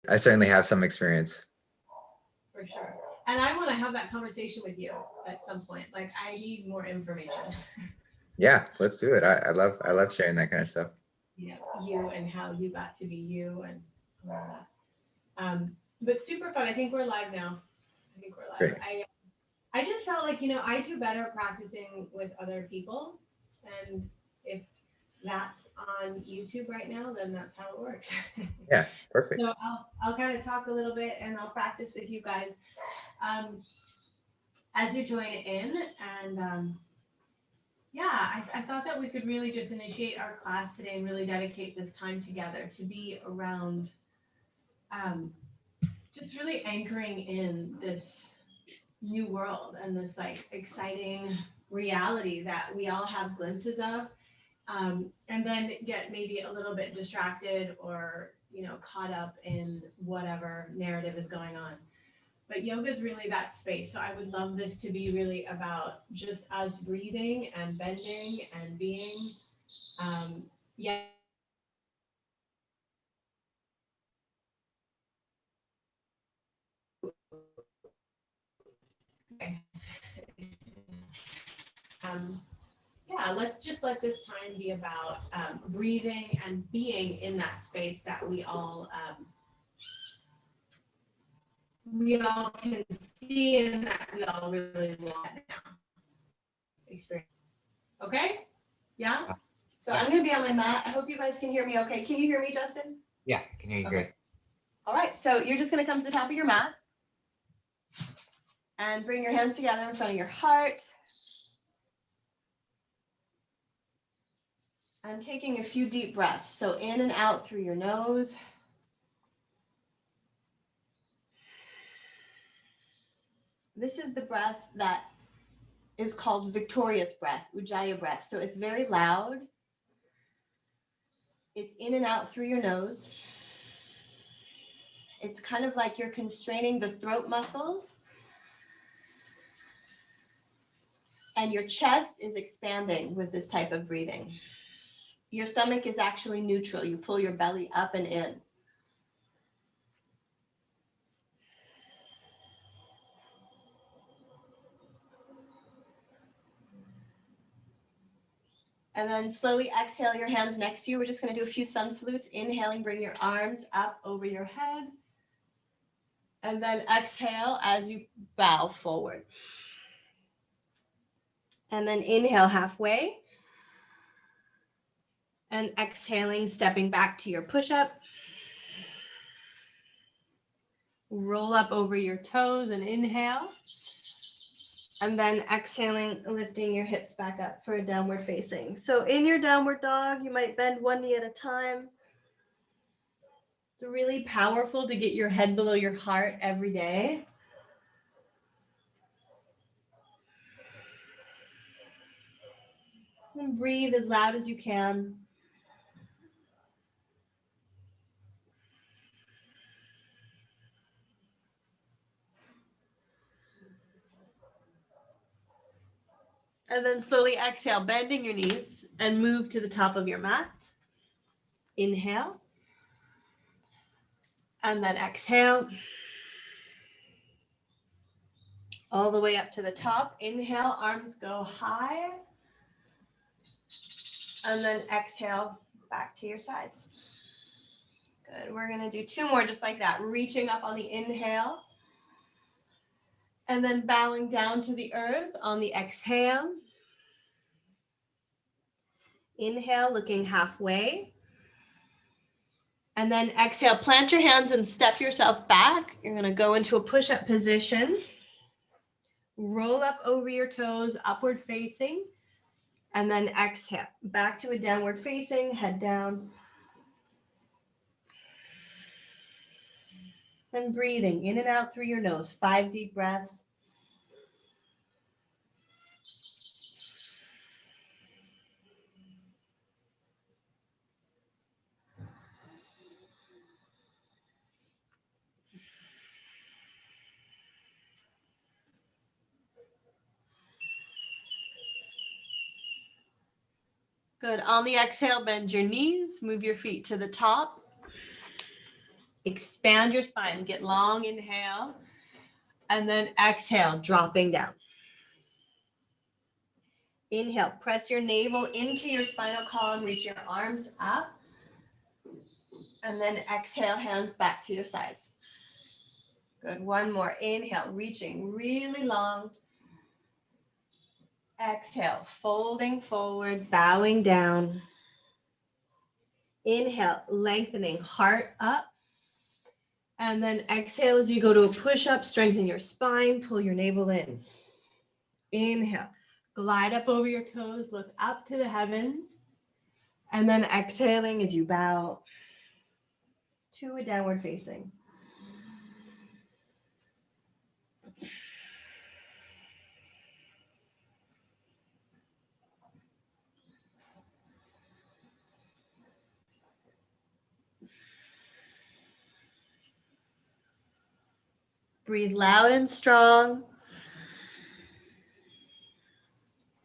I certainly have some experience. For sure. And I want to have that conversation with you at some point. Like, I need more information. Yeah, let's do it. I love sharing that kind of stuff. You know, you and how you got to be you and all that. But super fun. I think we're live now. I think we're live. Great. I just felt like, you know, I do better practicing with other people. And if that's on YouTube right now, then that's how it works. Yeah, perfect. So I'll kind of talk a little bit and I'll practice with you guys as you join in. And yeah, I thought that we could really just initiate our class today and really dedicate this time together to be around just really anchoring in this new world and this like exciting reality that we all have glimpses of, and then get maybe a little bit distracted or, you know, caught up in whatever narrative is going on. But yoga is really that space. So I would love this to be really about just us breathing and bending and being. Yeah. Um, yeah, let's just let this time be about breathing and being in that space that we all can see and that we all really want now. Experience. Okay? Yeah? So I'm going to be on my mat. I hope you guys can hear me okay. Can you hear me, Justin? Yeah, I can hear you Okay. great. All right, so you're just going to come to the top of your mat and bring your hands together in front of your heart. And taking a few deep breaths. So in and out through your nose. This is the breath that is called victorious breath, Ujjayi breath. So it's very loud. It's in and out through your nose. It's kind of like you're constraining the throat muscles. And your chest is expanding with this type of breathing. Your stomach is actually neutral. You pull your belly up and in. And then slowly exhale your hands next to you. We're just going to do a few sun salutes. Inhaling, bring your arms up over your head. And then exhale as you bow forward. And then inhale halfway. And exhaling, stepping back to your push-up. Roll up over your toes and inhale. And then exhaling, lifting your hips back up for a downward facing. So in your downward dog, you might bend one knee at a time. It's really powerful to get your head below your heart every day. And breathe as loud as you can. And then slowly exhale, bending your knees and move to the top of your mat. Inhale. And then exhale. All the way up to the top. Inhale, arms go high. And then exhale, back to your sides. Good. We're going to do two more just like that. Reaching up on the inhale. And then bowing down to the earth on the exhale. Inhale, looking halfway. And then exhale, plant your hands and step yourself back. You're going to go into a push-up position. Roll up over your toes, upward facing. And then exhale, back to a downward facing, head down. And breathing in and out through your nose. 5 deep breaths. Good. On the exhale, bend your knees, move your feet to the top. Expand your spine, get long, inhale, and then exhale, dropping down. Inhale, press your navel into your spinal column, reach your arms up, and then exhale, hands back to your sides. Good, one more, inhale, reaching really long. Exhale, folding forward, bowing down. Inhale, lengthening, heart up. And then exhale as you go to a push-up, strengthen your spine, pull your navel in. Inhale, glide up over your toes, look up to the heavens. And then exhaling as you bow to a downward facing. Breathe loud and strong.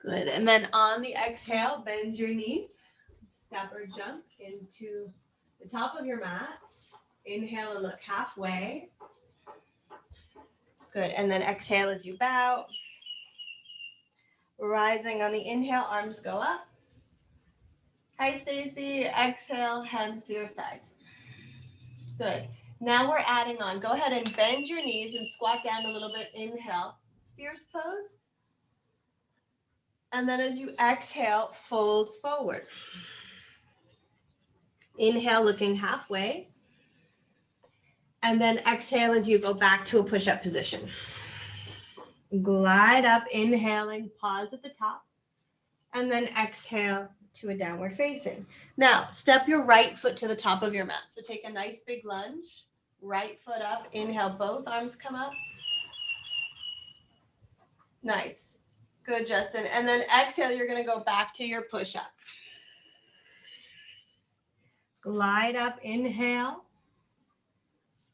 Good. And then on the exhale, bend your knees. Step or jump into the top of your mats. Inhale and look halfway. Good. And then exhale as you bow. Rising on the inhale, arms go up. Hi, Stacy. Exhale, hands to your sides. Good. Now we're adding on. Go ahead and bend your knees and squat down a little bit. Inhale, fierce pose. And then as you exhale, fold forward. Inhale, looking halfway. And then exhale as you go back to a push-up position. Glide up, inhaling, pause at the top. And then exhale to a downward facing. Now, step your right foot to the top of your mat. So take a nice big lunge. Right foot up. Inhale, both arms come up. Nice. Good, Justin. And then exhale, you're going to go back to your push-up. Glide up, inhale.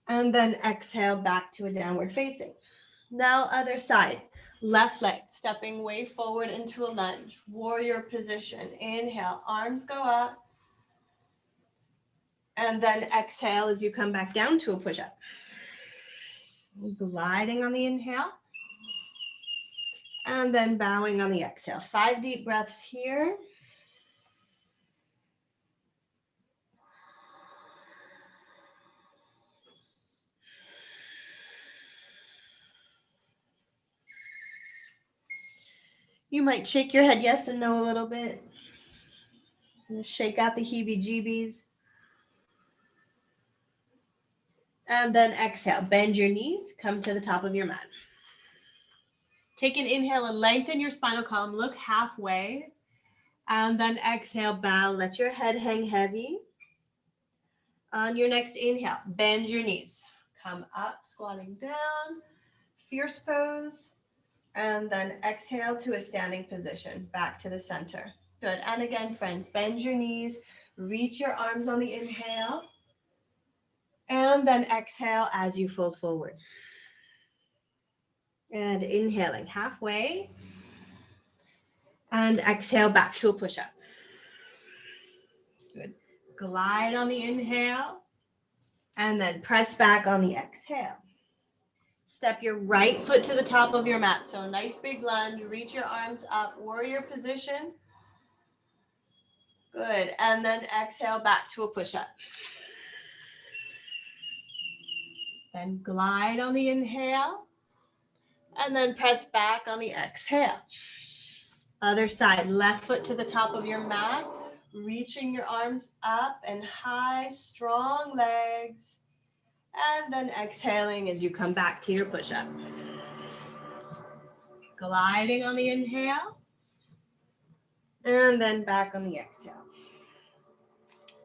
And then exhale back to a downward facing. Now other side. Left leg, stepping way forward into a lunge. Warrior position. Inhale, arms go up. And then exhale as you come back down to a push-up. Gliding on the inhale. And then bowing on the exhale. 5 deep breaths here. You might shake your head yes and no a little bit. Shake out the heebie-jeebies. And then exhale. Bend your knees. Come to the top of your mat. Take an inhale and lengthen your spinal column. Look halfway. And then exhale, bow. Let your head hang heavy. On your next inhale, bend your knees. Come up, squatting down. Fierce pose. And then exhale to a standing position. Back to the center. Good. And again, friends, bend your knees. Reach your arms on the inhale. And then exhale as you fold forward. And inhaling halfway. And exhale back to a push-up. Good. Glide on the inhale. And then press back on the exhale. Step your right foot to the top of your mat. So a nice big lunge. Reach your arms up. Warrior position. Good. And then exhale back to a push-up. Then glide on the inhale. And then press back on the exhale. Other side. Left foot to the top of your mat. Reaching your arms up and high. Strong legs. And then exhaling as you come back to your push-up. Gliding on the inhale. And then back on the exhale.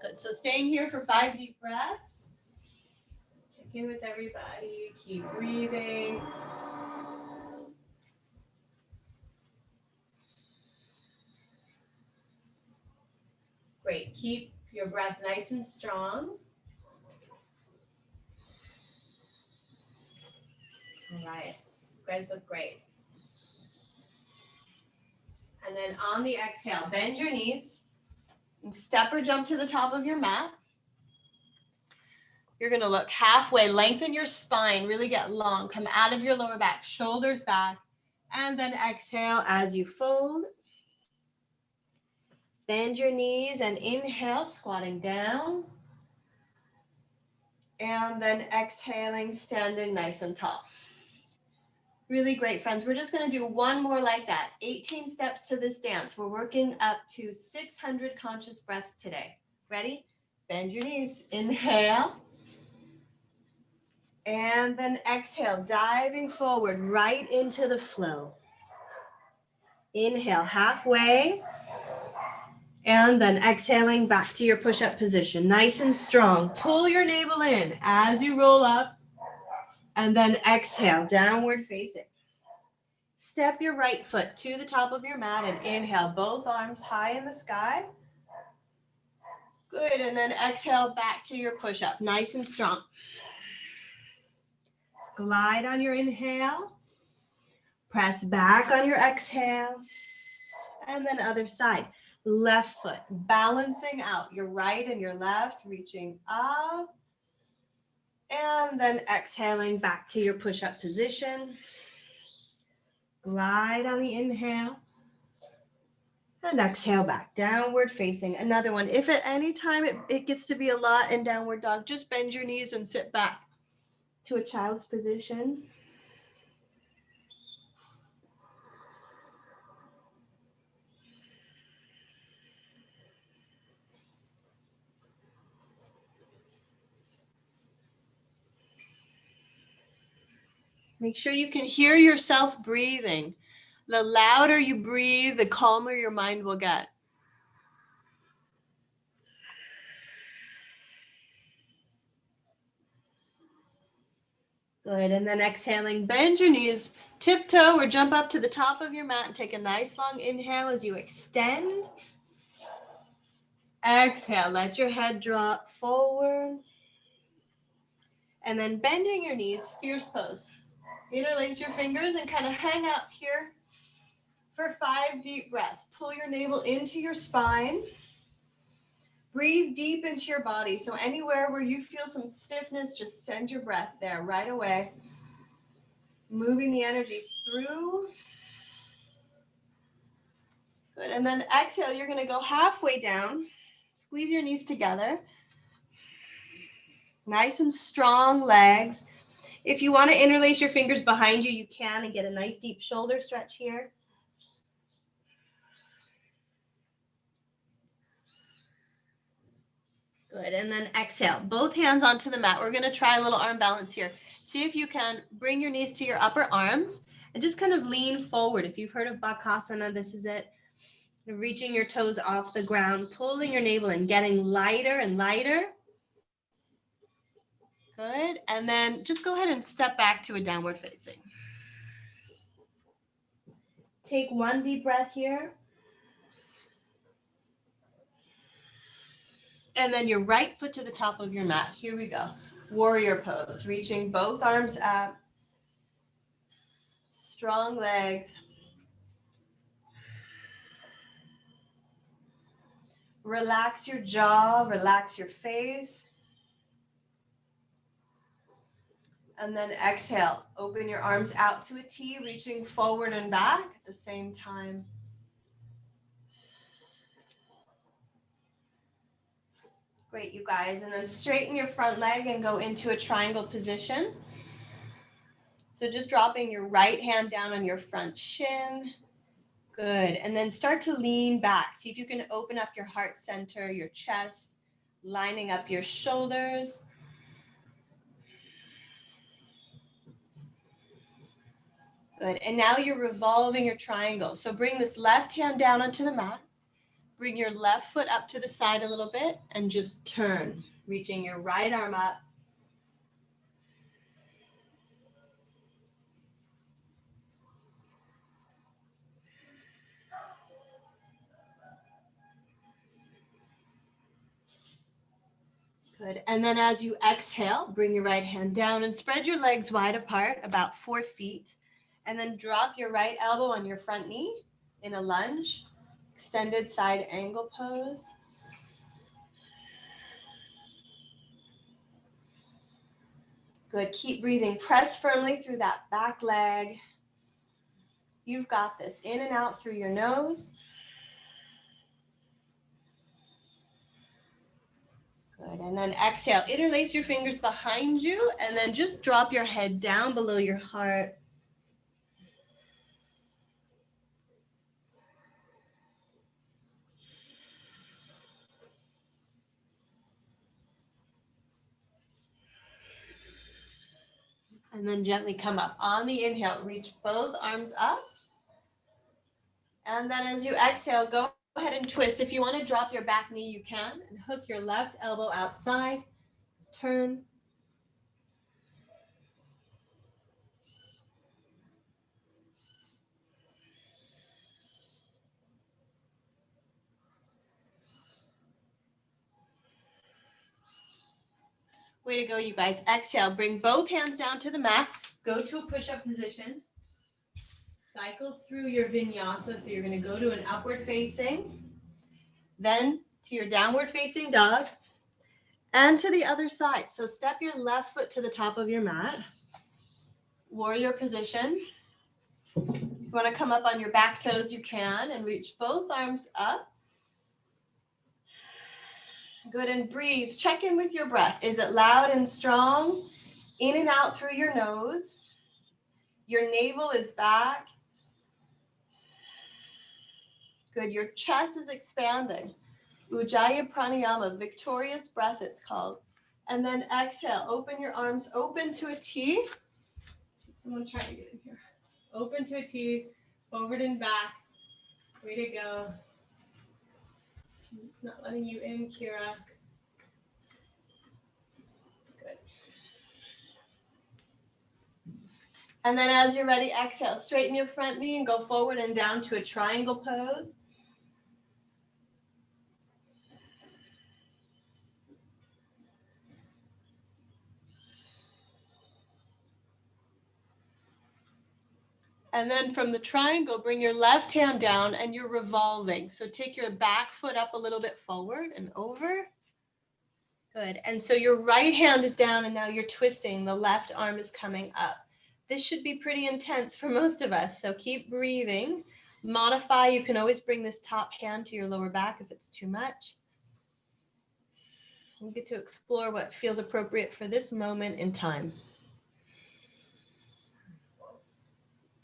Good. So staying here for 5 deep breaths. Check in with everybody. Keep breathing. Great. Keep your breath nice and strong. All right. You guys look great. And then on the exhale, bend your knees and step or jump to the top of your mat. You're gonna look halfway, lengthen your spine, really get long, come out of your lower back, shoulders back, and then exhale as you fold. Bend your knees and inhale, squatting down. And then exhaling, standing nice and tall. Really great, friends. We're just gonna do one more like that. 18 steps to this dance. We're working up to 600 conscious breaths today. Ready? Bend your knees, inhale. And then exhale, diving forward right into the flow. Inhale halfway. And then exhaling back to your push-up position. Nice and strong. Pull your navel in as you roll up. And then exhale, downward facing. Step your right foot to the top of your mat and inhale, both arms high in the sky. Good, and then exhale back to your push-up, nice and strong. Glide on your inhale. Press back on your exhale. And then other side. Left foot, balancing out your right and your left, reaching up. And then exhaling back to your push-up position. Glide on the inhale. And exhale back, downward facing. Another one. If at any time it gets to be a lot in downward dog, just bend your knees and sit back to a child's position. Make sure you can hear yourself breathing. The louder you breathe, the calmer your mind will get. Good, and then exhaling, bend your knees, tiptoe or jump up to the top of your mat and take a nice long inhale as you extend. Exhale, let your head drop forward. And then bending your knees, fierce pose. Interlace your fingers and kind of hang up here for 5 deep breaths. Pull your navel into your spine. Breathe deep into your body. So anywhere where you feel some stiffness, just send your breath there right away. Moving the energy through. Good, and then exhale, you're gonna go halfway down. Squeeze your knees together. Nice and strong legs. If you want to interlace your fingers behind you, you can and get a nice deep shoulder stretch here. Good, and then exhale. Both hands onto the mat. We're going to try a little arm balance here. See if you can bring your knees to your upper arms and just kind of lean forward. If you've heard of Bakasana, this is it. Reaching your toes off the ground, pulling your navel in, getting lighter and lighter. Good, and then just go ahead and step back to a downward facing. Take one deep breath here. And then your right foot to the top of your mat. Here we go. Warrior pose, reaching both arms up. Strong legs. Relax your jaw, relax your face. And then exhale, open your arms out to a T, reaching forward and back at the same time. Great, you guys. And then straighten your front leg and go into a triangle position. So just dropping your right hand down on your front shin. Good. And then start to lean back. See if you can open up your heart center, your chest, lining up your shoulders. Good. And now you're revolving your triangle. So bring this left hand down onto the mat. Bring your left foot up to the side a little bit and just turn, reaching your right arm up. Good. And then as you exhale, bring your right hand down and spread your legs wide apart, about 4 feet. And then drop your right elbow on your front knee in a lunge, extended side angle pose. Good. Keep breathing. Press firmly through that back leg. You've got this. In and out through your nose. Good. And then exhale. Interlace your fingers behind you and then just drop your head down below your heart. And then gently come up. On the inhale, reach both arms up. And then as you exhale, go ahead and twist. If you want to drop your back knee, you can. And hook your left elbow outside. Turn. Way to go, you guys. Exhale. Bring both hands down to the mat. Go to a push-up position. Cycle through your vinyasa. So you're going to go to an upward facing. Then to your downward facing dog. And to the other side. So step your left foot to the top of your mat. Warrior position. If you want to come up on your back toes, you can. And reach both arms up. Good, and breathe. Check in with your breath. Is it loud and strong? In and out through your nose. Your navel is back. Good, your chest is expanding. Ujjayi pranayama, victorious breath it's called. And then exhale, open your arms, open to a T. Someone try to get in here. Open to a T, forward and back. Way to go. It's not letting you in, Kira. Good. And then as you're ready, exhale. Straighten your front knee and go forward and down to a triangle pose. And then from the triangle, bring your left hand down and you're revolving. So take your back foot up a little bit forward and over. Good. And so your right hand is down and now you're twisting. The left arm is coming up. This should be pretty intense for most of us. So keep breathing. Modify. You can always bring this top hand to your lower back if it's too much. You get to explore what feels appropriate for this moment in time.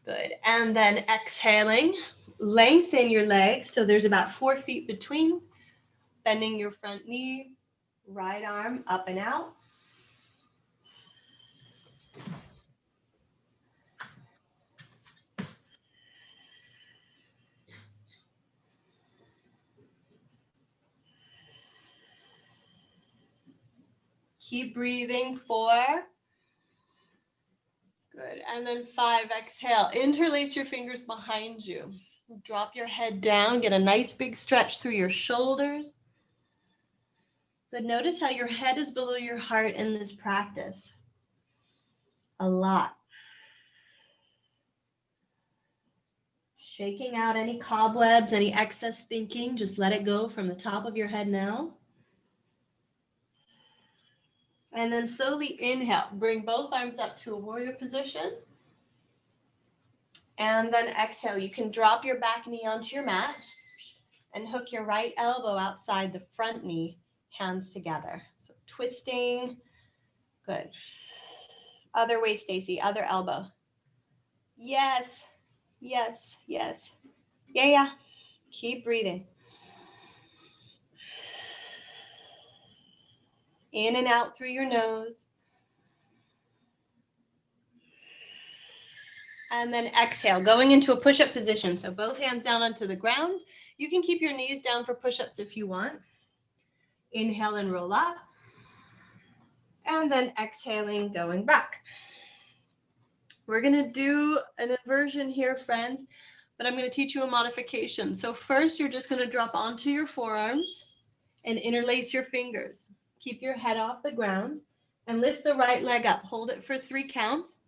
Good. And then exhaling, lengthen your legs. So there's about 4 feet between. Bending your front knee, right arm up and out. Keep breathing. 4. Good. And then 5, exhale. Interlace your fingers behind you. Drop your head down. Get a nice big stretch through your shoulders. But notice how your head is below your heart in this practice. A lot. Shaking out any cobwebs, any excess thinking. Just let it go from the top of your head now. And then slowly inhale. Bring both arms up to a warrior position. And then exhale. You can drop your back knee onto your mat and hook your right elbow outside the front knee, hands together. So twisting. Good. Other way, Stacy. Other elbow. Yes. Yes. Yes. Yeah. Keep breathing. In and out through your nose. And then exhale, going into a push-up position. So both hands down onto the ground. You can keep your knees down for push-ups if you want. Inhale and roll up. And then exhaling, going back. We're going to do an inversion here, friends, but I'm going to teach you a modification. So first, you're just going to drop onto your forearms and interlace your fingers. Keep your head off the ground and lift the right leg up. Hold it for 3 counts.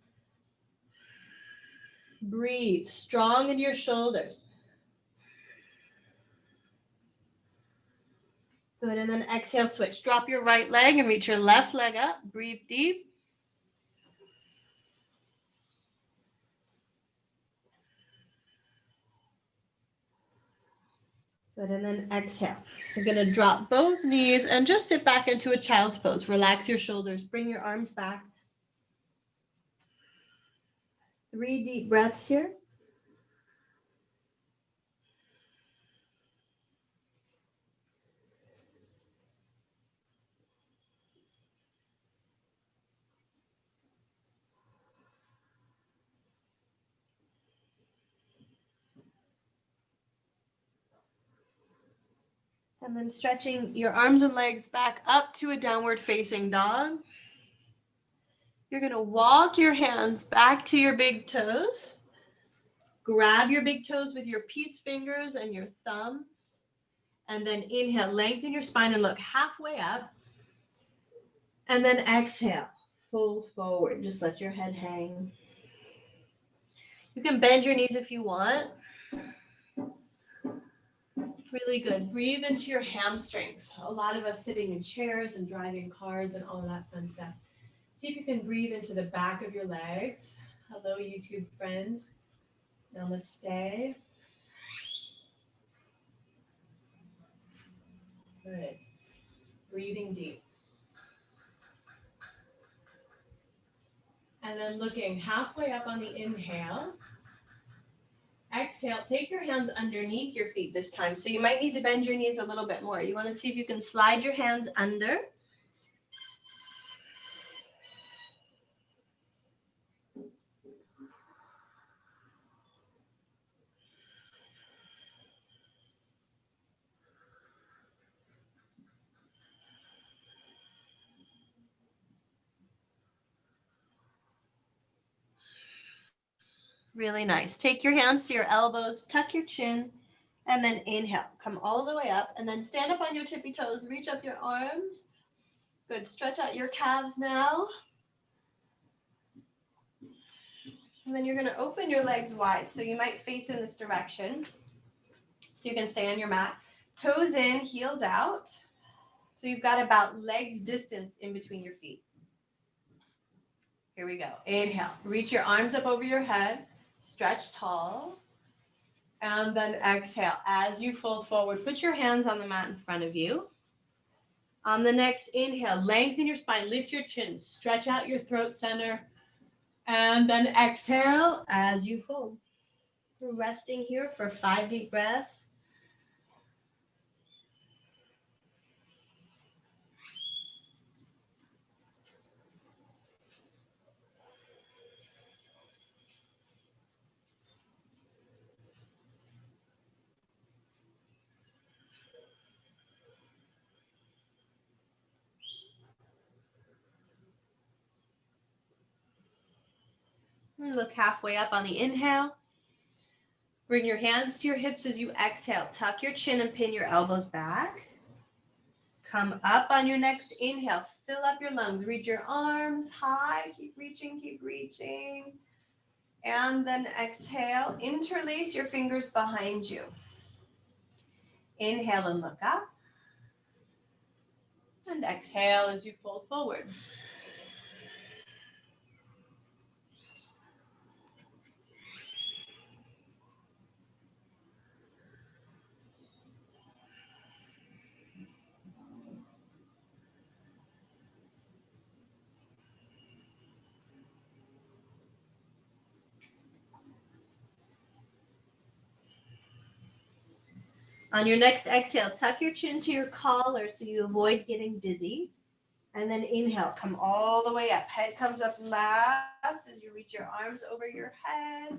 Breathe, strong in your shoulders. Good, and then exhale, switch. Drop your right leg and reach your left leg up. Breathe deep. Good, and then exhale. You're gonna drop both knees and just sit back into a child's pose. Relax your shoulders, bring your arms back. 3 deep breaths here. And then stretching your arms and legs back up to a downward facing dog. You're going to walk your hands back to your big toes. Grab your big toes with your peace fingers and your thumbs. And then inhale, lengthen your spine and look halfway up. And then exhale, fold forward. Just let your head hang. You can bend your knees if you want. Really good. Breathe into your hamstrings. A lot of us sitting in chairs and driving cars and all that fun stuff. See if you can breathe into the back of your legs. Hello, YouTube friends. Namaste. Good. Breathing deep. And then looking halfway up on the inhale. Exhale, take your hands underneath your feet this time. So you might need to bend your knees a little bit more. You want to see if you can slide your hands under. Really nice. Take your hands to your elbows, tuck your chin, and then inhale. Come all the way up, and then stand up on your tippy toes. Reach up your arms. Good. Stretch out your calves now. And then you're going to open your legs wide. So you might face in this direction. So you can stay on your mat. Toes in, heels out. So you've got about legs distance in between your feet. Here we go. Inhale. Reach your arms up over your head. Stretch tall. And then exhale. As you fold forward, put your hands on the mat in front of you. On the next inhale, lengthen your spine, lift your chin, stretch out your throat center. And then exhale as you fold. We're resting here for 5 deep breaths. Look halfway up on the inhale. Bring your hands to your hips as you exhale. Tuck your chin and pin your elbows back. Come up on your next inhale. Fill up your lungs. Reach your arms high. Keep reaching, keep reaching. And then exhale. Interlace your fingers behind you. Inhale and look up. And exhale as you fold forward. On your next exhale, tuck your chin to your collar so you avoid getting dizzy. And then inhale, come all the way up. Head comes up last as you reach your arms over your head.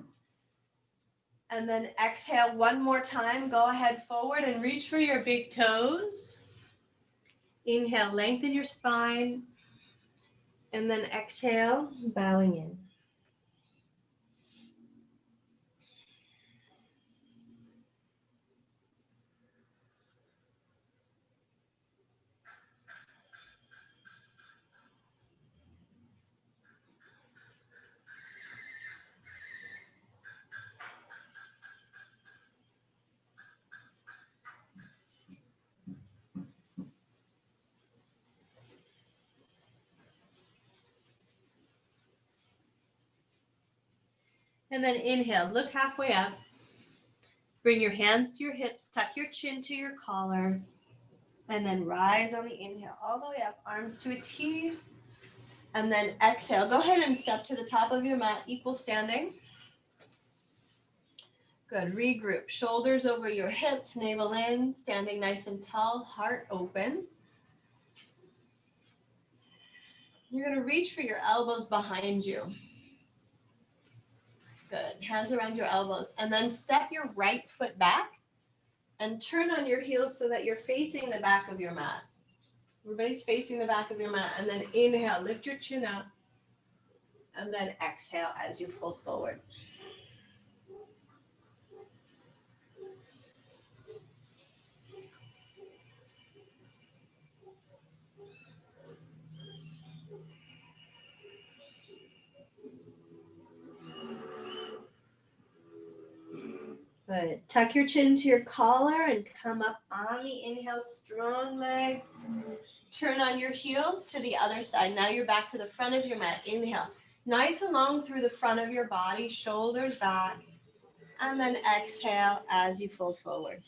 And then exhale one more time. Go ahead forward and reach for your big toes. Inhale, lengthen your spine. And then exhale, bowing in. And then inhale, look halfway up. Bring your hands to your hips, tuck your chin to your collar, and then rise on the inhale all the way up, arms to a T. And then exhale. Go ahead and step to the top of your mat, equal standing. Good. Regroup. Shoulders over your hips, navel in, standing nice and tall, heart open. You're going to reach for your elbows behind you. Good. Hands around your elbows. And then step your right foot back and turn on your heels so that you're facing the back of your mat. Everybody's facing the back of your mat. And then inhale, lift your chin up. And then exhale as you fold forward. Good. Tuck your chin to your collar and come up on the inhale, strong legs. Turn on your heels to the other side. Now you're back to the front of your mat. Inhale. Nice and long through the front of your body, shoulders back. And then exhale as you fold forward.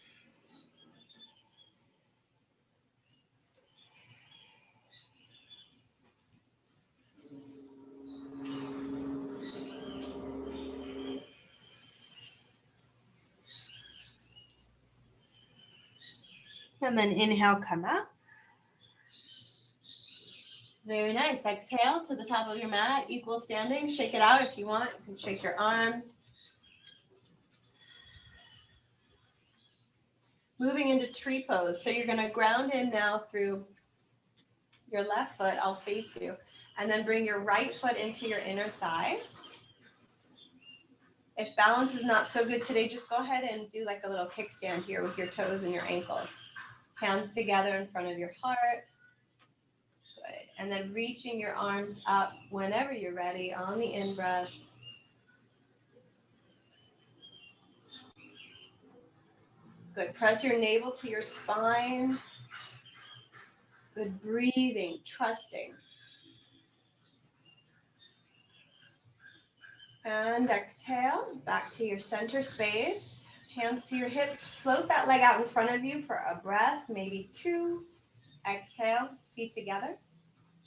And then inhale, come up. Very nice. Exhale to the top of your mat, equal standing. Shake it out if you want. You can shake your arms. Moving into tree pose. So you're going to ground in now through your left foot. I'll face you. And then bring your right foot into your inner thigh. If balance is not so good today, just go ahead and do like a little kickstand here with your toes and your ankles. Hands together in front of your heart. Good. And then reaching your arms up whenever you're ready on the in-breath. Good. Press your navel to your spine. Good. Breathing, trusting. And exhale, back to your center space. Hands to your hips. Float that leg out in front of you for a breath, maybe two. Exhale, feet together.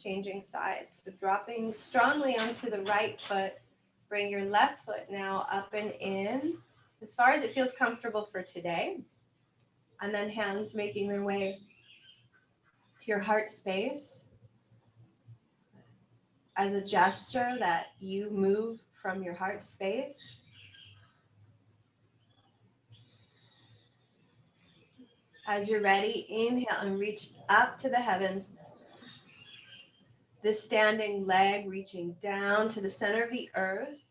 Changing sides. So dropping strongly onto the right foot. Bring your left foot now up and in as far as it feels comfortable for today. And then hands making their way to your heart space as a gesture that you move from your heart space. As you're ready, inhale and reach up to the heavens. This standing leg reaching down to the center of the earth.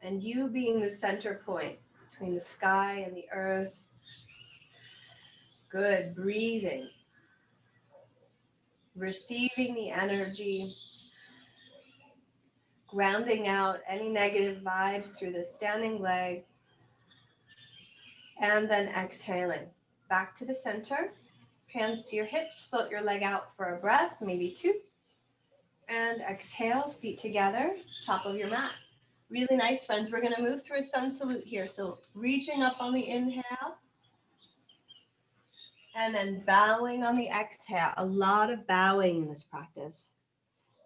And you being the center point between the sky and the earth. Good. Breathing. Receiving the energy. Grounding out any negative vibes through the standing leg. And then exhaling. Back to the center. Hands to your hips. Float your leg out for a breath, maybe two. And exhale, feet together, top of your mat. Really nice, friends. We're going to move through a sun salute here. So reaching up on the inhale. And then bowing on the exhale. A lot of bowing in this practice.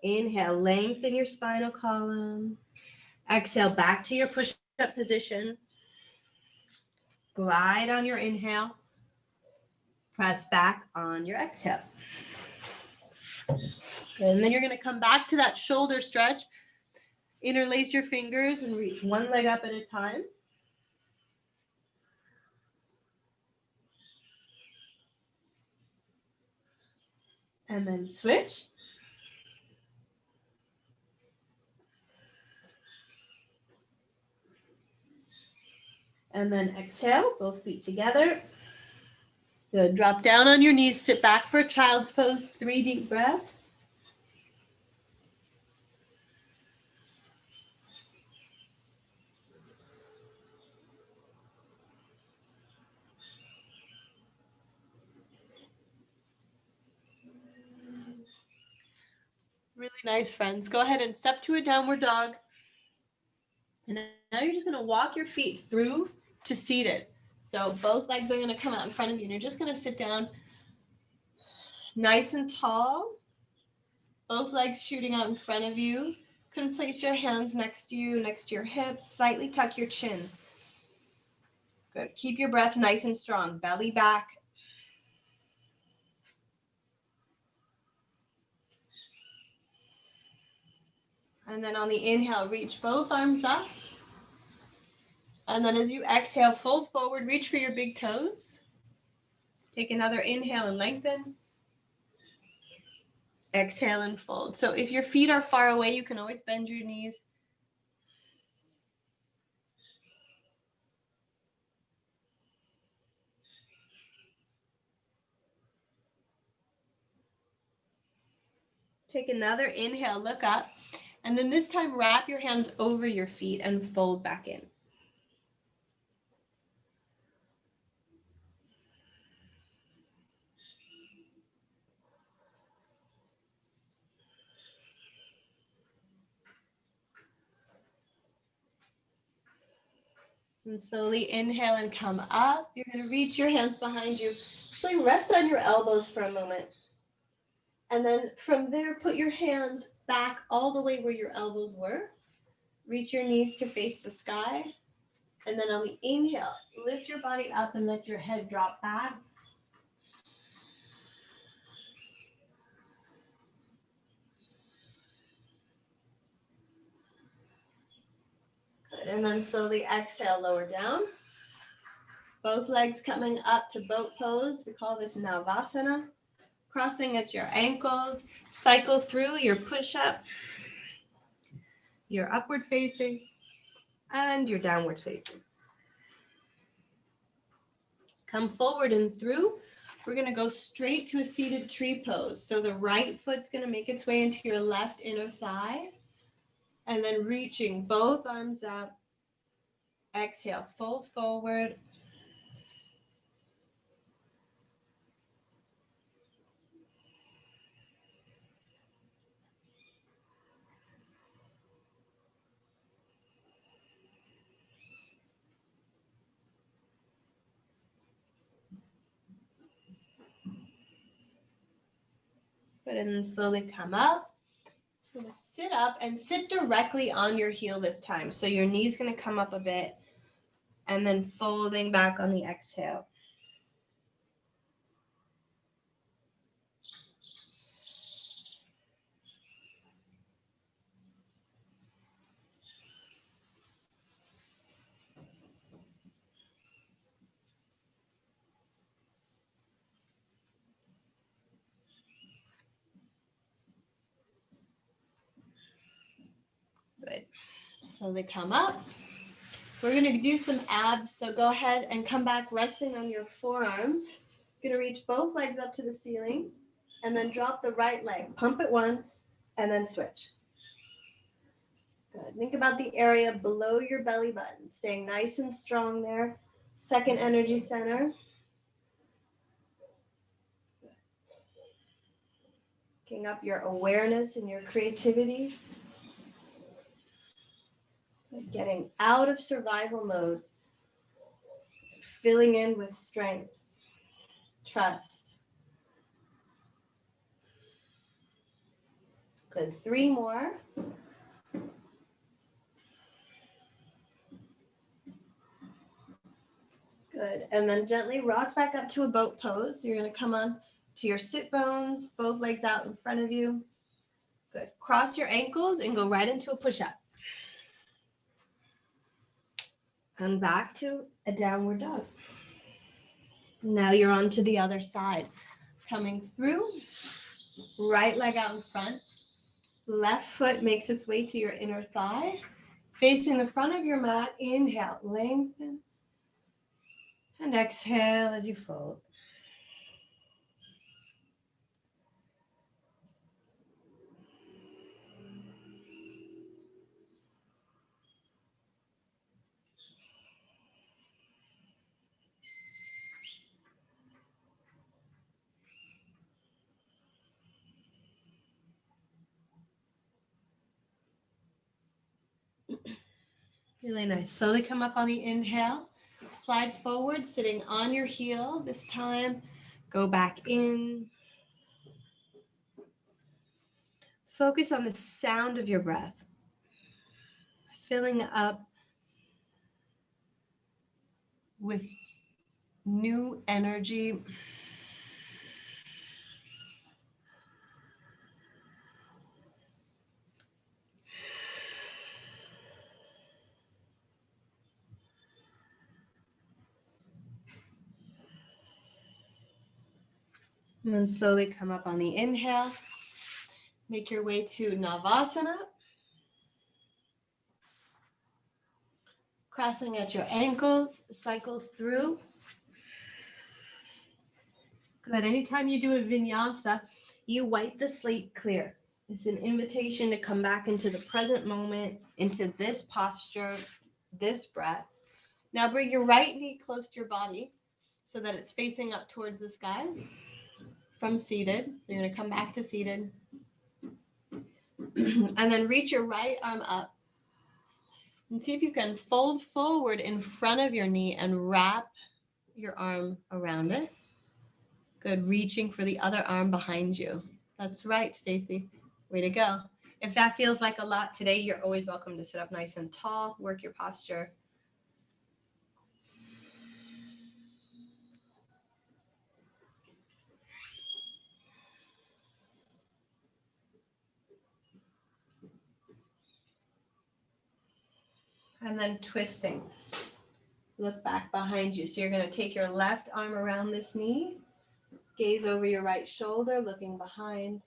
Inhale, lengthen your spinal column. Exhale, back to your push-up position. Glide on your inhale. Press back on your exhale. And then you're going to come back to that shoulder stretch. Interlace your fingers and reach one leg up at a time. And then switch. And then exhale, both feet together. Good. Drop down on your knees, sit back for child's pose, 3 deep breaths. Really nice, friends. Go ahead and step to a downward dog. And now you're just going to walk your feet through to seated. So both legs are going to come out in front of you, and you're just going to sit down nice and tall. Both legs shooting out in front of you. You can place your hands next to you, next to your hips. Slightly tuck your chin. Good. Keep your breath nice and strong. Belly back. And then on the inhale, reach both arms up. And then as you exhale, fold forward, reach for your big toes. Take another inhale and lengthen. Exhale and fold. So if your feet are far away, you can always bend your knees. Take another inhale, look up. And then this time, wrap your hands over your feet and fold back in. And slowly inhale and come up. You're going to reach your hands behind you. Actually, rest on your elbows for a moment. And then from there, put your hands back all the way where your elbows were. Reach your knees to face the sky. And then on the inhale, lift your body up and let your head drop back. Good. And then slowly exhale, lower down. Both legs coming up to boat pose. We call this Navasana. Crossing at your ankles. Cycle through your push-up, your upward facing, and your downward facing. Come forward and through. We're going to go straight to a seated tree pose. So the right foot's going to make its way into your left inner thigh. And then reaching both arms up. Exhale, fold forward. Good, and then slowly come up. You're going to sit up and sit directly on your heel this time. So your knee's going to come up a bit and then folding back on the exhale. Good. So they come up. We're going to do some abs. So go ahead and come back resting on your forearms. You're going to reach both legs up to the ceiling and then drop the right leg. Pump it once and then switch. Good. Think about the area below your belly button, staying nice and strong there. Second energy center. Picking up your awareness and your creativity. Getting out of survival mode. Filling in with strength, trust. Good. 3 more. Good. And then gently rock back up to a boat pose. You're going to come on to your sit bones, both legs out in front of you. Good. Cross your ankles and go right into a push-up. And back to a downward dog. Now you're on to the other side. Coming through, right leg out in front. Left foot makes its way to your inner thigh. Facing the front of your mat, inhale, lengthen. And exhale as you fold. Really nice. Slowly come up on the inhale. Slide forward, sitting on your heel this time. Go back in. Focus on the sound of your breath. Filling up with new energy. And then slowly come up on the inhale. Make your way to Navasana. Crossing at your ankles, cycle through. Good. Anytime you do a vinyasa, you wipe the slate clear. It's an invitation to come back into the present moment, into this posture, this breath. Now bring your right knee close to your body so that it's facing up towards the sky. From seated, you're going to come back to seated. And then reach your right arm up. And see if you can fold forward in front of your knee and wrap your arm around it. Good. Reaching for the other arm behind you. That's right, Stacy. Way to go. If that feels like a lot today, you're always welcome to sit up nice and tall, work your posture. And then twisting. Look back behind you. So you're going to take your left arm around this knee, gaze over your right shoulder, looking behind.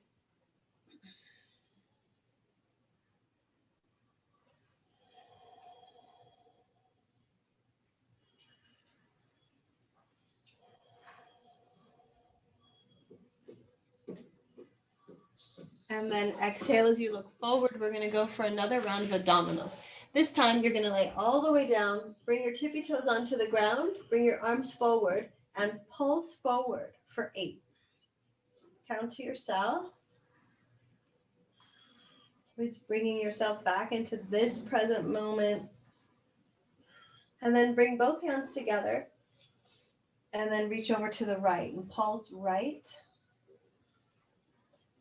And then exhale as you look forward. We're going to go for another round of abdominals. This time you're going to lay all the way down, bring your tippy toes onto the ground, bring your arms forward, and pulse forward for 8. Count to yourself. Just bringing yourself back into this present moment. And then bring both hands together. And then reach over to the right and pulse right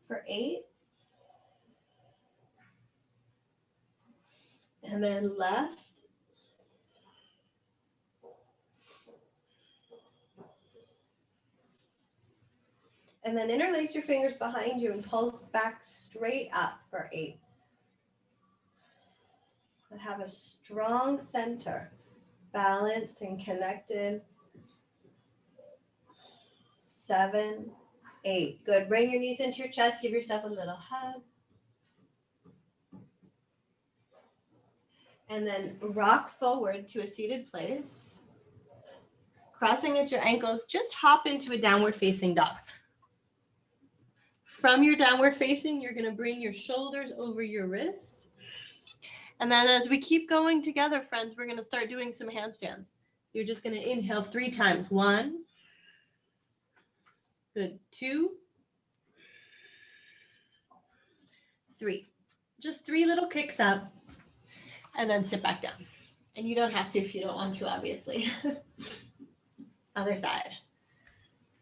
for 8. And then left. And then interlace your fingers behind you and pulse back straight up for 8. And have a strong center, balanced and connected. 7, 8. Good. Bring your knees into your chest. Give yourself a little hug. And then rock forward to a seated place. Crossing at your ankles, just hop into a downward facing dog. From your downward facing, you're going to bring your shoulders over your wrists. And then as we keep going together, friends, we're going to start doing some handstands. You're just going to inhale 3 times. 1. Good. 2. 3. Just 3 little kicks up. And then sit back down. And you don't have to if you don't want to, obviously. Other side.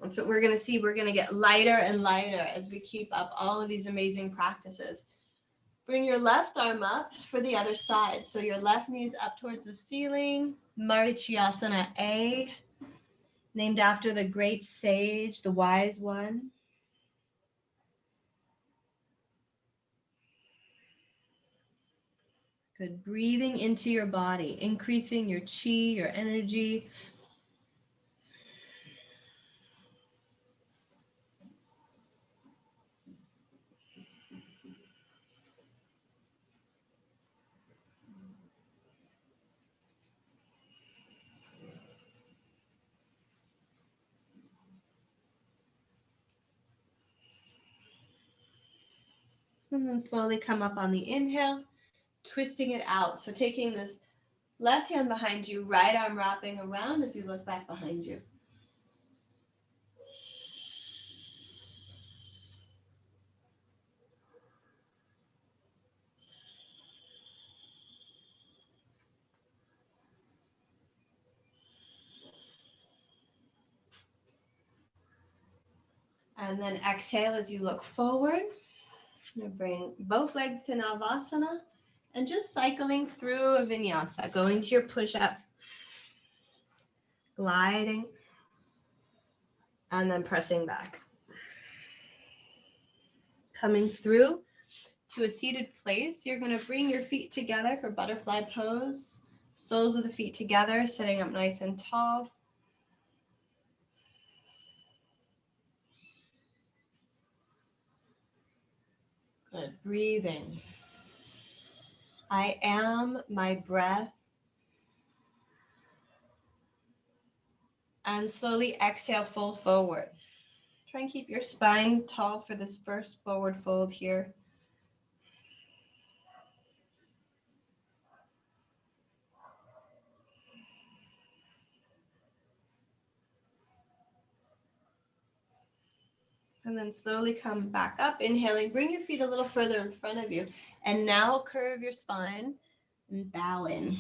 That's what we're going to see. We're going to get lighter and lighter as we keep up all of these amazing practices. Bring your left arm up for the other side. So your left knee's up towards the ceiling. Marichyasana A, named after the great sage, the wise one. Good. Breathing into your body, increasing your chi, your energy. And then slowly come up on the inhale, twisting it out. So taking this left hand behind you, right arm wrapping around as you look back behind you. And then exhale as you look forward. You're gonna bring both legs to Navasana and just cycling through a vinyasa, going to your push-up, gliding, and then pressing back. Coming through to a seated place, you're going to bring your feet together for butterfly pose. Soles of the feet together, sitting up nice and tall. Good. Breathing. I am my breath. And slowly exhale, fold forward. Try and keep your spine tall for this first forward fold here. And then slowly come back up, inhaling, bring your feet a little further in front of you. And now curve your spine and bow in.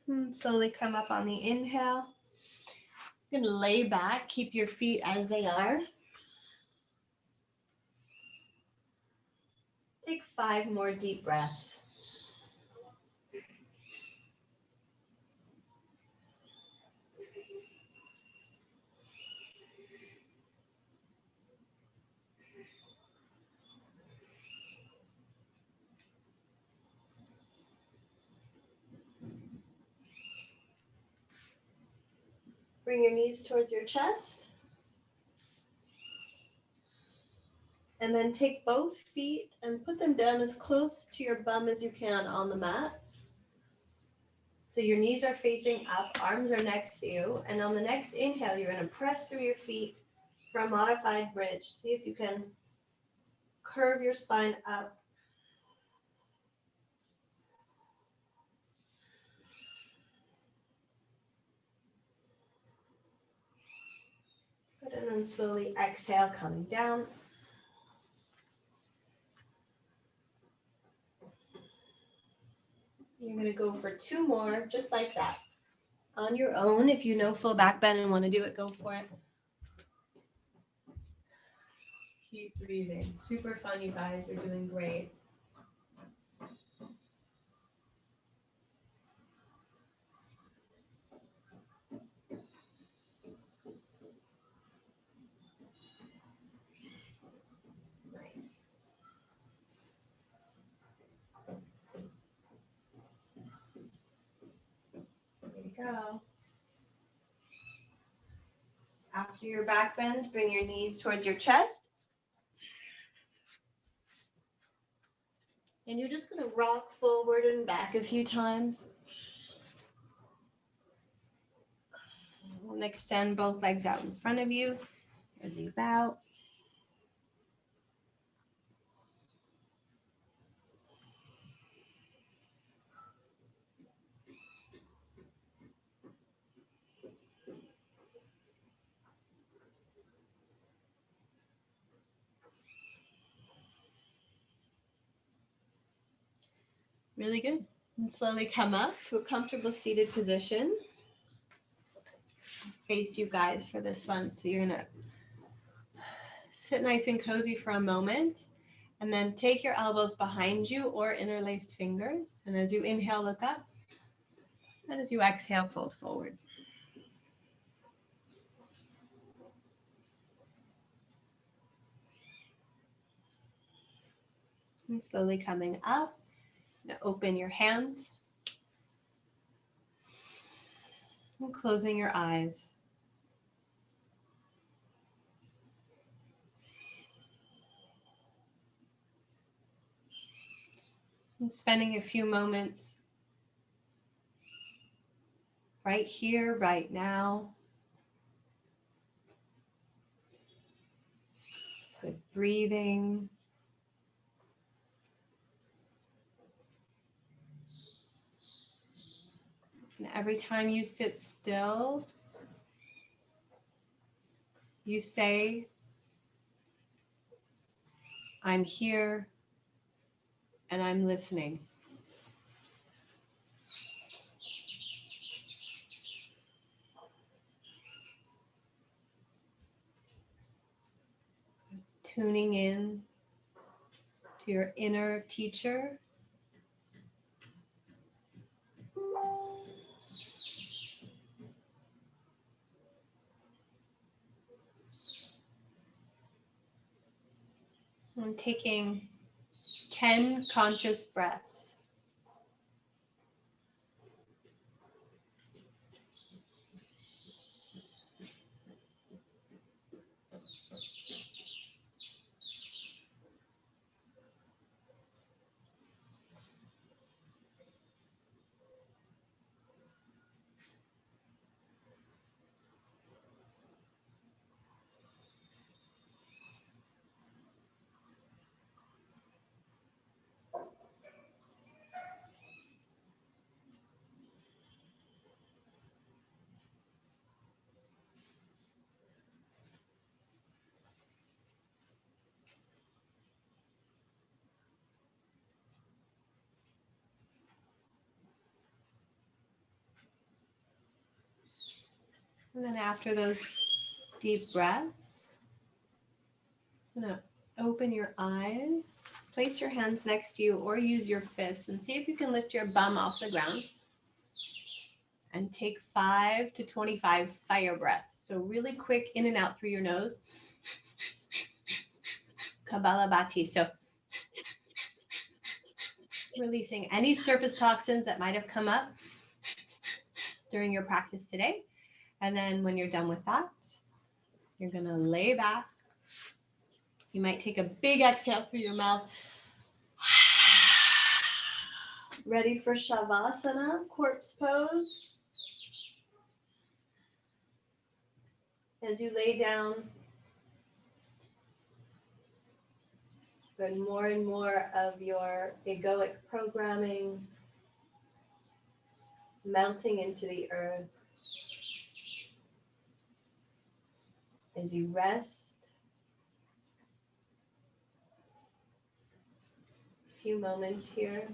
And slowly come up on the inhale. You're going to lay back, keep your feet as they are. Take 5 more deep breaths. Bring your knees towards your chest. And then take both feet and put them down as close to your bum as you can on the mat. So your knees are facing up, arms are next to you. And on the next inhale, you're going to press through your feet for a modified bridge. See if you can curve your spine up. Good, and then slowly exhale, coming down. You're going to go for 2 more, just like that. On your own, if you know full back bend and want to do it, go for it. Keep breathing. Super fun, you guys. You're doing great. Nice. There you go. After your back bends, bring your knees towards your chest. And you're just going to rock forward and back a few times. And extend both legs out in front of you as you bow. Really good. And slowly come up to a comfortable seated position. Face you guys for this one. So you're going to sit nice and cozy for a moment. And then take your elbows behind you or interlaced fingers. And as you inhale, look up. And as you exhale, fold forward. And slowly coming up. Now open your hands. And closing your eyes. And spending a few moments right here, right now. Good breathing. And every time you sit still, you say, I'm here and I'm listening. Tuning in to your inner teacher. And taking 10 conscious breaths. And then after those deep breaths, I'm going to open your eyes, place your hands next to you or use your fists and see if you can lift your bum off the ground and take 5 to 25 fire breaths. So really quick in and out through your nose. Kapalabhati. So releasing any surface toxins that might have come up during your practice today. And then when you're done with that, you're going to lay back. You might take a big exhale through your mouth. Ready for Shavasana, corpse pose. As you lay down, and more of your egoic programming melting into the earth as you rest. A few moments here.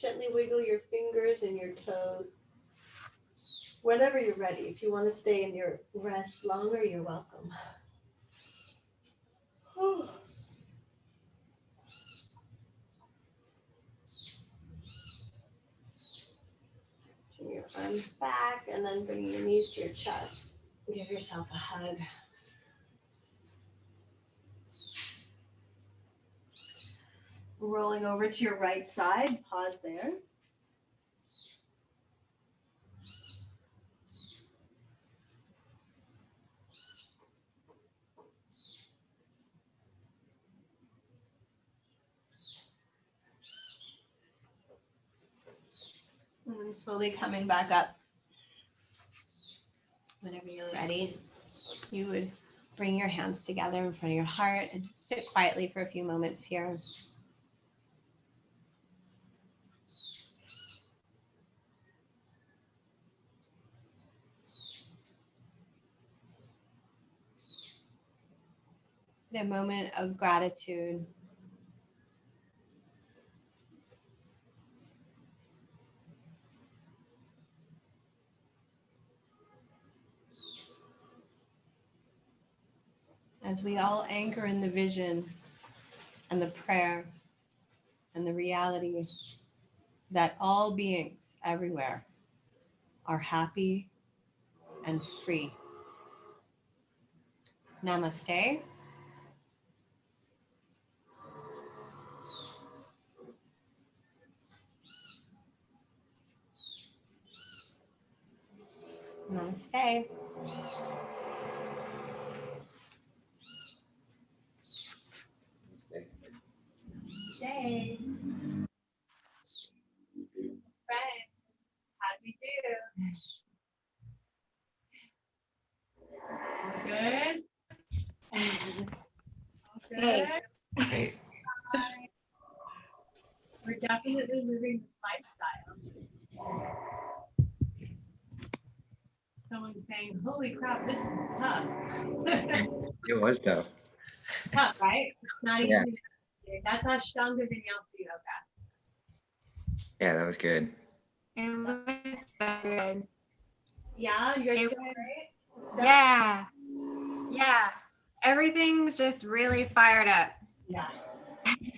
Gently wiggle your fingers and your toes. Whenever you're ready, if you want to stay in your rest longer, you're welcome. Turn your arms back and then bring your knees to your chest. Give yourself a hug. Rolling over to your right side, pause there. And then slowly coming back up. Whenever you're ready, you would bring your hands together in front of your heart and sit quietly for a few moments here. A moment of gratitude. As we all anchor in the vision and the prayer and the reality that all beings everywhere are happy and free. Namaste. Namaste. Yay. Friends, how'd we do? Good? Good? Hey. We're definitely living this lifestyle. Someone's saying, holy crap, this is tough. It was tough. Tough, right? It's not Yeah. easy. That's Ashtanga Vinyasa yoga. Yeah, that was good. It was so good. Yeah, you're It still was- great? Yeah. Yeah. Everything's just really fired up. Yeah.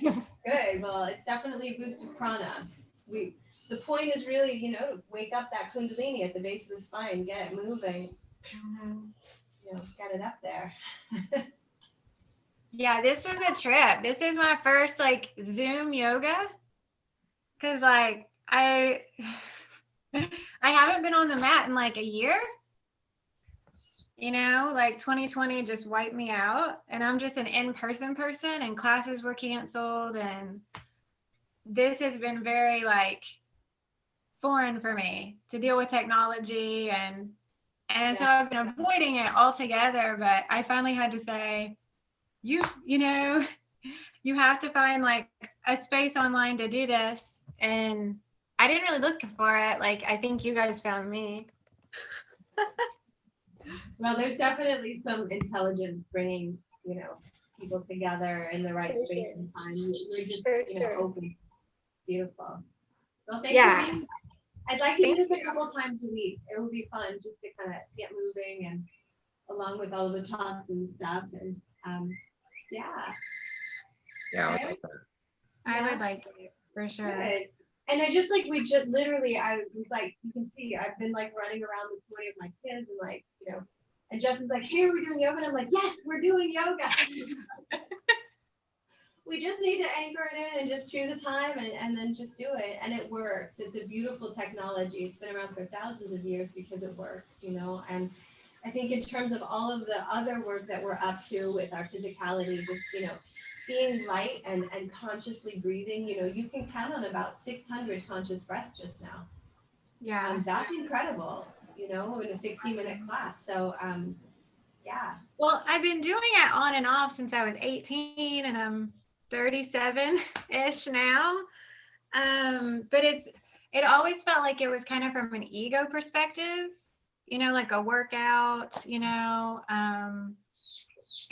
Good. Well, it's definitely a boost of prana. The point is really, to wake up that kundalini at the base of the spine, get it moving, get it up there. Yeah, this was a trip. This is my first Zoom yoga. Cause I haven't been on the mat in a year. 2020 just wiped me out, and I'm just an in-person person, and classes were canceled, and this has been very foreign for me to deal with technology, and so I've been avoiding it altogether. But I finally had to say, you have to find a space online to do this, and I didn't really look for it. I think you guys found me. Well, there's definitely some intelligence bringing, people together in the right space and time. We're just, open. Beautiful. Well, thank you. I'd like to do this a couple times a week. It would be fun just to kind of get moving, and along with all the talks and stuff. And Yeah, Okay. I would like that. I would like to, for sure. Good. And I just literally, I was you can see, I've been running around this morning with my kids, and and Justin's like, hey, are we doing yoga? And I'm like, yes, we're doing yoga. We just need to anchor it in and just choose a time and then just do it. And it works. It's a beautiful technology. It's been around for thousands of years because it works, and I think in terms of all of the other work that we're up to with our physicality, just, being light and consciously breathing, you can count on about 600 conscious breaths just now. Yeah. That's incredible, in a 60-minute class. So, yeah. Well, I've been doing it on and off since I was 18, and I'm 37-ish now. But it always felt like it was kind of from an ego perspective, like a workout,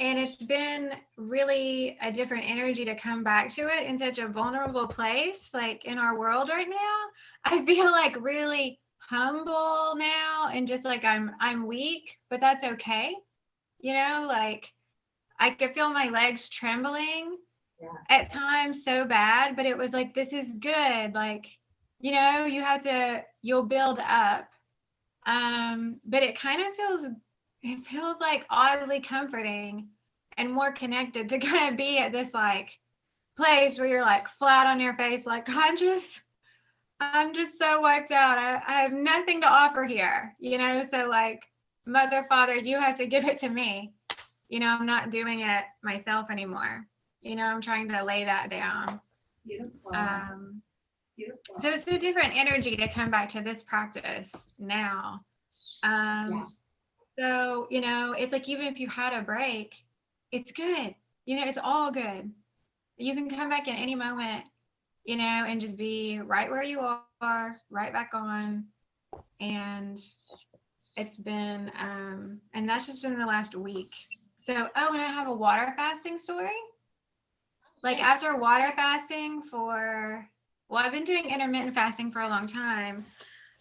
and it's been really a different energy to come back to it in such a vulnerable place, in our world right now. I feel really humble now and just like I'm weak, but that's okay. You know, like I could feel my legs trembling at times so bad, but it was like, this is good. Like, you know, you'll build up. But it kind of feels like oddly comforting and more connected to kind of be at this like place where you're like flat on your face, like I'm just so wiped out. I have nothing to offer here, you know? So like, mother, father, you have to give it to me. You know, I'm not doing it myself anymore. You know, I'm trying to lay that down. Beautiful. Beautiful. So it's a different energy to come back to this practice now. So, you know, it's like, even if you had a break, it's good. You know, it's all good. You can come back in any moment, you know, and just be right where you are, right back on. And it's been, and that's just been the last week. So, oh, and I have a water fasting story. Like after water fasting I've been doing intermittent fasting for a long time,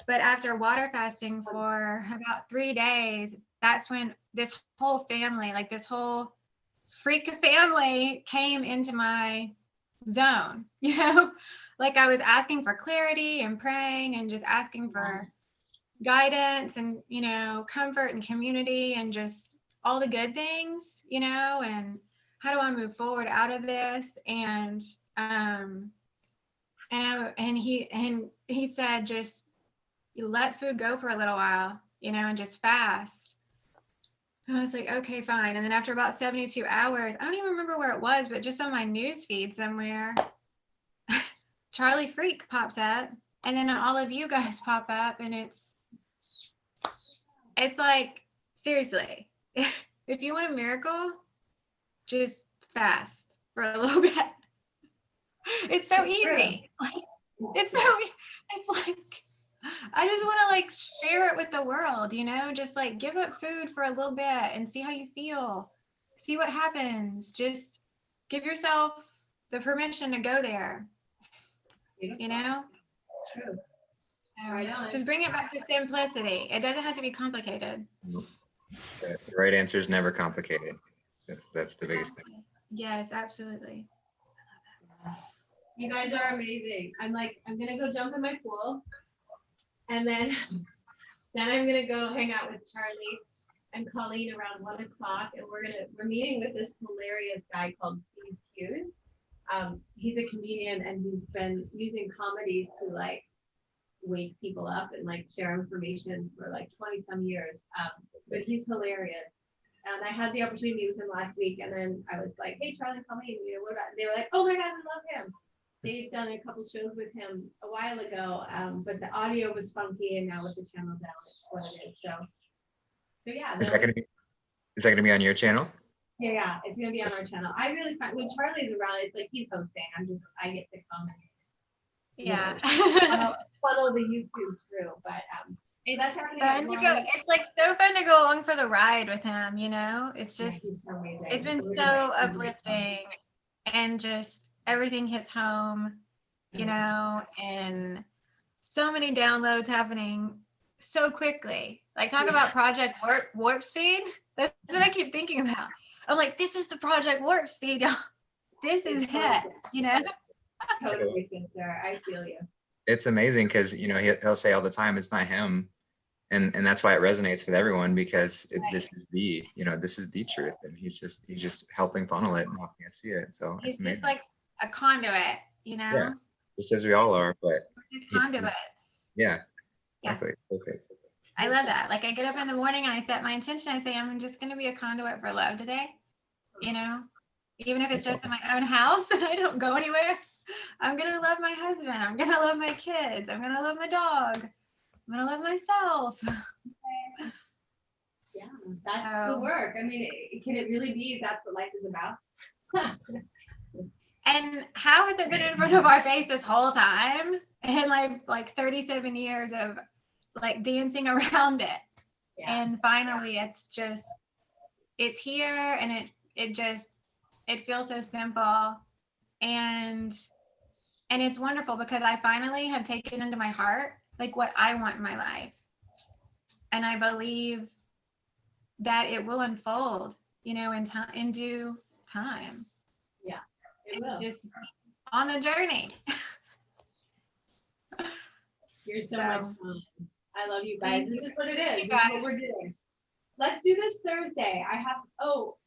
but after water fasting for about 3 days, that's when this whole family, like this whole freak family came into my zone, you know, like I was asking for clarity and praying and just asking for guidance and, you know, comfort and community and just all the good things, you know, and how do I move forward out of this? And he said, just you let food go for a little while, you know, and just fast. And I was like, okay, fine. And then after about 72 hours, I don't even remember where it was, but just on my news feed somewhere, Charlie Freak pops up, and then all of you guys pop up, and it's like, seriously, if you want a miracle, just fast for a little bit. It's so easy. It's like, I just want to like share it with the world, you know, just like give up food for a little bit and see how you feel, see what happens. Just give yourself the permission to go there, you know? True. Right on. Just bring it back to simplicity. It doesn't have to be complicated. The right answer is never complicated. That's the biggest thing. Yes, absolutely. You guys are amazing. I'm gonna go jump in my pool, and then I'm gonna go hang out with Charlie and Colleen around 1 o'clock, and we're meeting with this hilarious guy called Steve Hughes. He's a comedian, and he's been using comedy to like wake people up and like share information for like 20 some years. But he's hilarious. And I had the opportunity to meet with him last week, and then I was like, hey, Charlie, Colleen, you know, what about, they were like, oh my God, I love him. They've done a couple shows with him a while ago, but the audio was funky, and now with the channel down, it's what it is. So yeah. Is that gonna be on your channel? Yeah, it's gonna be on our channel. I really find when Charlie's around, it's like he's hosting. I get to come and funnel the YouTube through, but that's happening. It's like so fun to go along for the ride with him, you know. It's just it's been so uplifting, and just everything hits home, you know, and so many downloads happening so quickly. Like talk about Project Warp Speed. That's what I keep thinking about. I'm like, this is the Project Warp Speed, y'all. This is it, you know. Totally, sister. I feel you. It's amazing because, you know, he'll say all the time, it's not him. And that's why it resonates with everyone, because this is the truth. And he's just helping funnel it and helping us see it. So it's just like a conduit, you know? Yeah, just as we all are, but conduits. Yeah, exactly. Okay. I love that. Like I get up in the morning and I set my intention. I say, I'm just going to be a conduit for love today. You know, even if it's just in my own house and I don't go anywhere, I'm going to love my husband. I'm going to love my kids. I'm going to love my dog. I'm going to love myself. Yeah, that's the work. I mean, can it really be that's what life is about? And how has it been in front of our face this whole time? And like 37 years of like dancing around it. Yeah. And finally it's here, and it feels so simple, and it's wonderful because I finally have taken into my heart like what I want in my life. And I believe that it will unfold, you know, in time, in due time. It will. Just on the journey. You're so So- much fun. I love you guys. Thank This you. is what it is. You This is guys. what we're doing. Let's do this Thursday.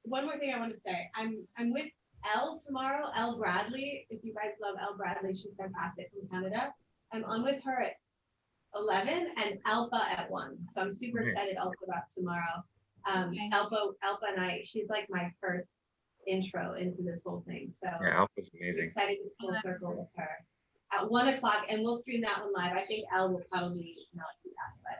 One more thing I want to say. I'm with Elle tomorrow, Elle Bradley. If you guys love Elle Bradley, she's fantastic from Canada. I'm on with her at 11 and Alpha at 1. So I'm super Nice. excited also about tomorrow. Okay. Alpha and I, she's like my first intro into this whole thing. So Yeah, Alpha's amazing. excited to full circle with her at 1 o'clock, and we'll stream that one live. I think Elle will probably not do that, but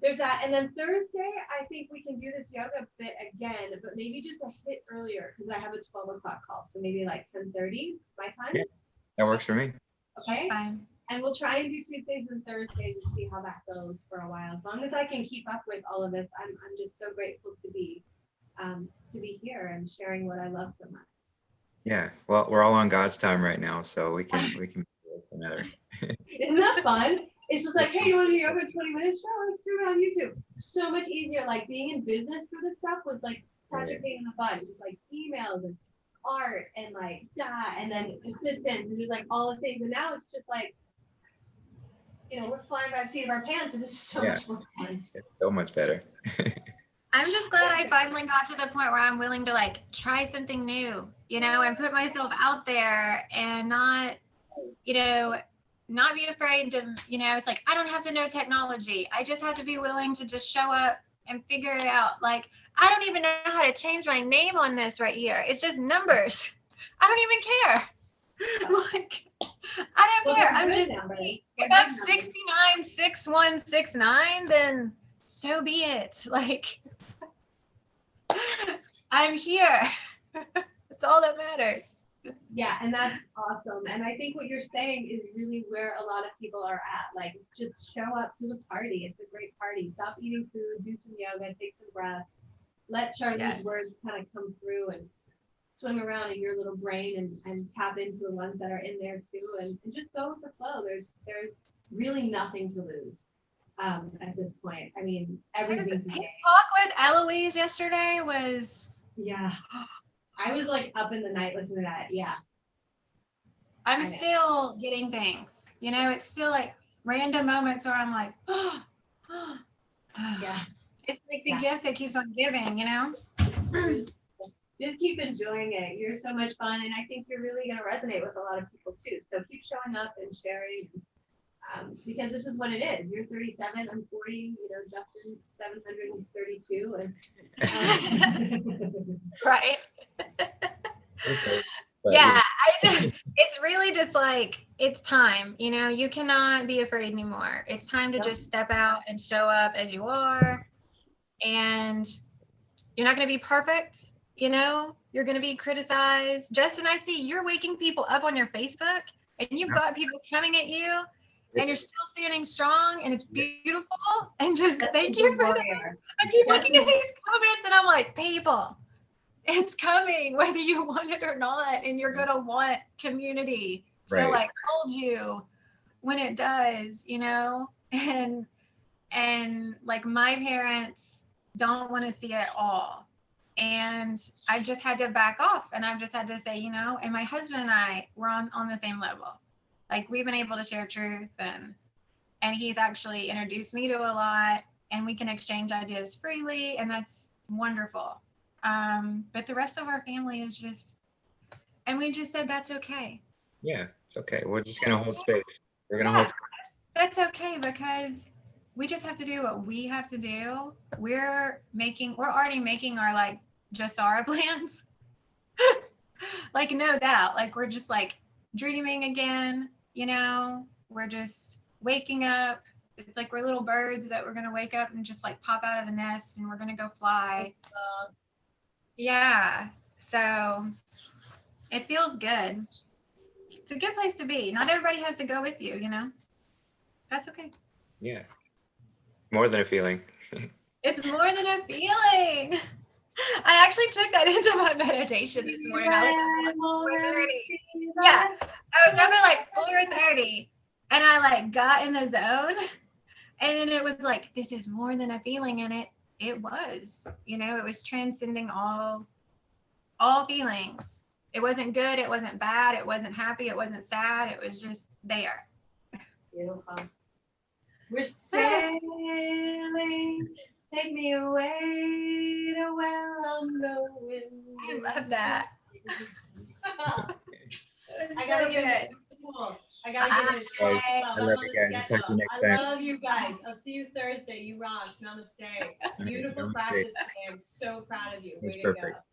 there's that. And then Thursday, I think we can do this yoga bit again, but maybe just a hit earlier because I have a 12 o'clock call. So maybe like 10:30 my time. Yeah. That works for me. Okay. That's fine. And we'll try and do Tuesdays and Thursdays and see how that goes for a while. As long as I can keep up with all of this, I'm just so grateful to be here and sharing what I love so much. Yeah. Well, we're all on God's time right now, so we can work together. Isn't that fun? It's just like, hey, you want to do yoga in 20 minutes? Sure, let's do it on YouTube. So much easier. Like being in business for this stuff was like such a pain in the butt. It was like emails and art and like and then assistants and just like all the things. And now it's just like, you know, we're flying by the seat of our pants, and it's so Yeah. much more fun. It's so much better. I'm just glad I finally got to the point where I'm willing to like try something new, you know, and put myself out there and not, you know, not be afraid to, you know, it's like, I don't have to know technology. I just have to be willing to just show up and figure it out. Like, I don't even know how to change my name on this right here. It's just numbers. I don't even care. Like, I don't care. I'm just, if I'm 696169, then so be it. Like, I'm here. That's all that matters. Yeah, and that's awesome. And I think what you're saying is really where a lot of people are at. Like, it's just show up to the party. It's a great party. Stop eating food, do some yoga, take some breath. Let Charlie's Yes. words kind of come through and swim around in your little brain and tap into the ones that are in there too. And just go with the flow. There's really nothing to lose at this point. I mean, everything's His gained. talk with Eloise yesterday was, Yeah. I was like up in the night listening to that. Yeah. I'm I know. still getting things, you know, it's still like random moments where I'm like, Yeah. It's like the Yeah. gift that keeps on giving, you know? Just keep enjoying it. You're so much fun, and I think you're really going to resonate with a lot of people too. So keep showing up and sharing, because this is what it is. You're 37, I'm 40. You know, Justin's 732, and Right. Okay. Yeah, it's really just like, it's time, you know, you cannot be afraid anymore. It's time to Yep. just step out and show up as you are. And you're not going to be perfect, you know, you're going to be criticized. Justin, I see you're waking people up on your Facebook, and you've got people coming at you, and you're still standing strong, and it's beautiful. And just thank you for that. I keep looking at these comments, and I'm like, people, it's coming whether you want it or not, and you're gonna want community to Right. like hold you when it does, you know. And like my parents don't want to see it at all, and I've just had to back off, and I've just had to say, you know, and my husband and I, we're on the same level. Like, we've been able to share truth, and he's actually introduced me to a lot, and we can exchange ideas freely, and that's wonderful. But the rest of our family is just, and we just said that's okay. Yeah, it's okay. We're just gonna hold space. We're gonna Yeah, hold. that's okay, because we just have to do what we have to do. We're already making our like Jasara plans. Like, no doubt. Like, we're just like dreaming again, you know, we're just waking up. It's like we're little birds that we're gonna wake up and just like pop out of the nest, and we're gonna go fly. Yeah, so it feels good. It's a good place to be. Not everybody has to go with you, you know? That's okay. Yeah. More than a feeling. It's more than a feeling. I actually took that into my meditation this morning. I was up at like 4:30. Yeah, I was up at like 4:30, And I like got in the zone. And then it was like, this is more than a feeling. And it was, you know, it was transcending all feelings. It wasn't good. It wasn't bad. It wasn't happy. It wasn't sad. It was just there. Beautiful. We're sailing, take me away to where I'm going. I love that. I gotta get it. Cool. I gotta get it. Guys, I love you guys. I'll talk to you next I time. love you guys. I'll see you Thursday. You rock. Namaste. Beautiful Namaste. practice today. I'm so proud of you. That's Way to go. perfect.